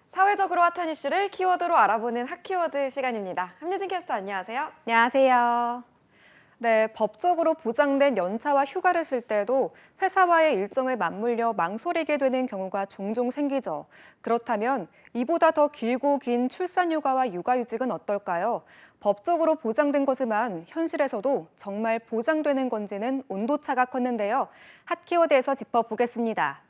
사회적으로 핫한 이슈를 키워드로 알아보는 핫키워드 시간입니다. 함유진 캐스터 안녕하세요. 안녕하세요. 네, 법적으로 보장된 연차와 휴가를 쓸 때도 회사와의 일정을 맞물려 망설이게 되는 경우가 종종 생기죠. 그렇다면 이보다 더 길고 긴 출산휴가와 육아휴직은 어떨까요? 법적으로 보장된 거지만 현실에서도 정말 보장되는 건지는 온도차가 컸는데요. 핫키워드에서 짚어보겠습니다.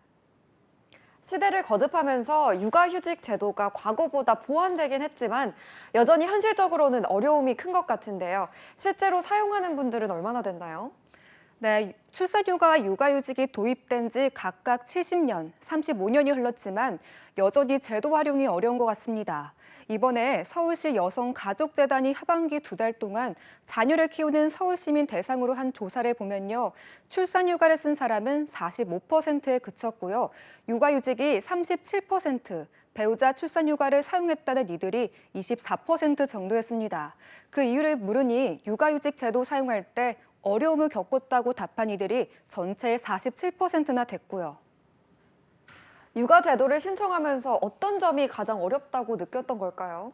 시대를 거듭하면서 육아휴직 제도가 과거보다 보완되긴 했지만 여전히 현실적으로는 어려움이 큰 것 같은데요. 실제로 사용하는 분들은 얼마나 됐나요? 네, 출산휴가와 육아휴직이 도입된 지 각각 70년, 35년이 흘렀지만 여전히 제도 활용이 어려운 것 같습니다. 이번에 서울시 여성가족재단이 하반기 2달 동안 자녀를 키우는 서울시민 대상으로 한 조사를 보면요. 출산휴가를 쓴 사람은 45%에 그쳤고요. 육아휴직이 37%, 배우자 출산휴가를 사용했다는 이들이 24% 정도였습니다. 그 이유를 물으니 육아휴직 제도 사용할 때 어려움을 겪었다고 답한 이들이 전체의 47%나 됐고요. 육아 제도를 신청하면서 어떤 점이 가장 어렵다고 느꼈던 걸까요?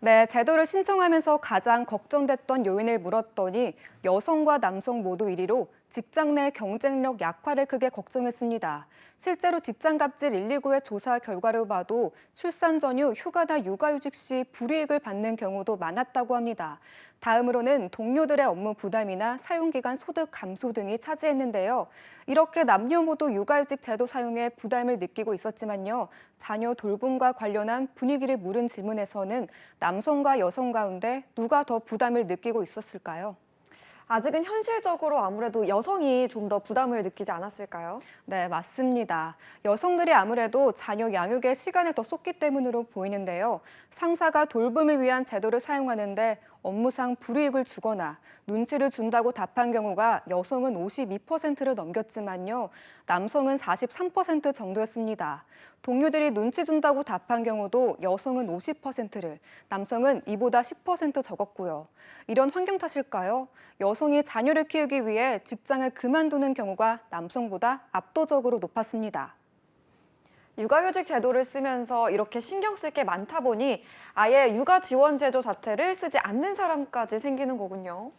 네, 제도를 신청하면서 가장 걱정됐던 요인을 물었더니 여성과 남성 모두 1위로 직장 내 경쟁력 약화를 크게 걱정했습니다. 실제로 직장갑질 129의 조사 결과를 봐도 출산 전후 휴가나 육아휴직 시 불이익을 받는 경우도 많았다고 합니다. 다음으로는 동료들의 업무 부담이나 사용기간 소득 감소 등이 차지했는데요. 이렇게 남녀 모두 육아휴직 제도 사용에 부담을 느끼고 있었지만요. 자녀 돌봄과 관련한 분위기를 물은 질문에서는 남성과 여성 가운데 누가 더 부담을 느끼고 있었을까요? 아직은 현실적으로 아무래도 여성이 좀 더 부담을 느끼지 않았을까요? 네, 맞습니다. 여성들이 아무래도 자녀 양육에 시간을 더 쏟기 때문으로 보이는데요. 상사가 돌봄을 위한 제도를 사용하는데 업무상 불이익을 주거나 눈치를 준다고 답한 경우가 여성은 52%를 넘겼지만요. 남성은 43% 정도였습니다. 동료들이 눈치 준다고 답한 경우도 여성은 50%를, 남성은 이보다 10% 적었고요. 이런 환경 탓일까요? 여성이 자녀를 키우기 위해 직장을 그만두는 경우가 남성보다 압도적으로 높았습니다. 육아휴직 제도를 쓰면서 이렇게 신경 쓸 게 많다 보니 아예 육아 지원 제도 자체를 쓰지 않는 사람까지 생기는 거군요.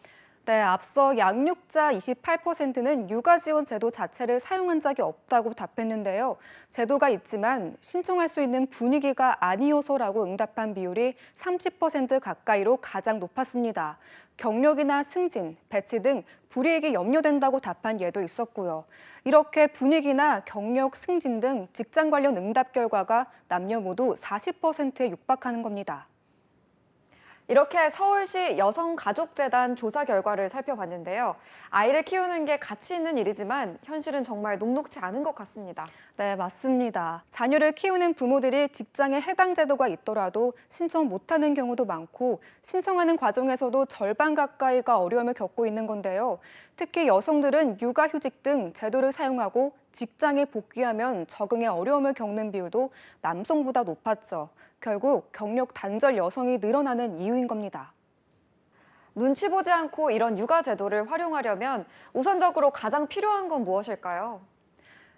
네, 앞서 양육자 28%는 육아 지원 제도 자체를 사용한 적이 없다고 답했는데요. 제도가 있지만 신청할 수 있는 분위기가 아니어서라고 응답한 비율이 30% 가까이로 가장 높았습니다. 경력이나 승진, 배치 등 불이익이 염려된다고 답한 예도 있었고요. 이렇게 분위기나 경력, 승진 등 직장 관련 응답 결과가 남녀 모두 40%에 육박하는 겁니다. 이렇게 서울시 여성가족재단 조사 결과를 살펴봤는데요. 아이를 키우는 게 가치 있는 일이지만 현실은 정말 녹록지 않은 것 같습니다. 네, 맞습니다. 자녀를 키우는 부모들이 직장에 해당 제도가 있더라도 신청 못하는 경우도 많고 신청하는 과정에서도 절반 가까이가 어려움을 겪고 있는 건데요. 특히 여성들은 육아휴직 등 제도를 사용하고 직장에 복귀하면 적응에 어려움을 겪는 비율도 남성보다 높았죠. 결국 경력 단절 여성이 늘어나는 이유인 겁니다. 눈치 보지 않고 이런 육아 제도를 활용하려면 우선적으로 가장 필요한 건 무엇일까요?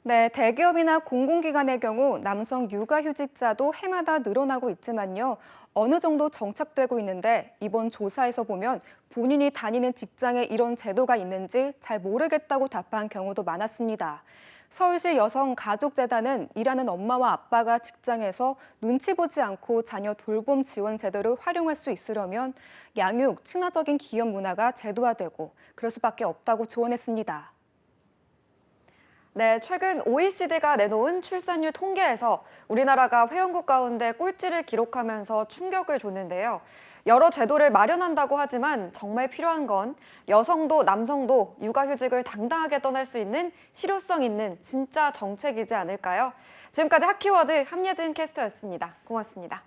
네, 대기업이나 공공기관의 경우 남성 육아휴직자도 해마다 늘어나고 있지만요. 어느 정도 정착되고 있는데 이번 조사에서 보면 본인이 다니는 직장에 이런 제도가 있는지 잘 모르겠다고 답한 경우도 많았습니다. 서울시 여성가족재단은 일하는 엄마와 아빠가 직장에서 눈치 보지 않고 자녀 돌봄 지원 제도를 활용할 수 있으려면 양육, 친화적인 기업 문화가 제도화되고 그럴 수밖에 없다고 조언했습니다. 네, 최근 OECD가 내놓은 출산율 통계에서 우리나라가 회원국 가운데 꼴찌를 기록하면서 충격을 줬는데요. 여러 제도를 마련한다고 하지만 정말 필요한 건 여성도 남성도 육아휴직을 당당하게 떠날 수 있는 실효성 있는 진짜 정책이지 않을까요? 지금까지 핫키워드 함예진 캐스터였습니다. 고맙습니다.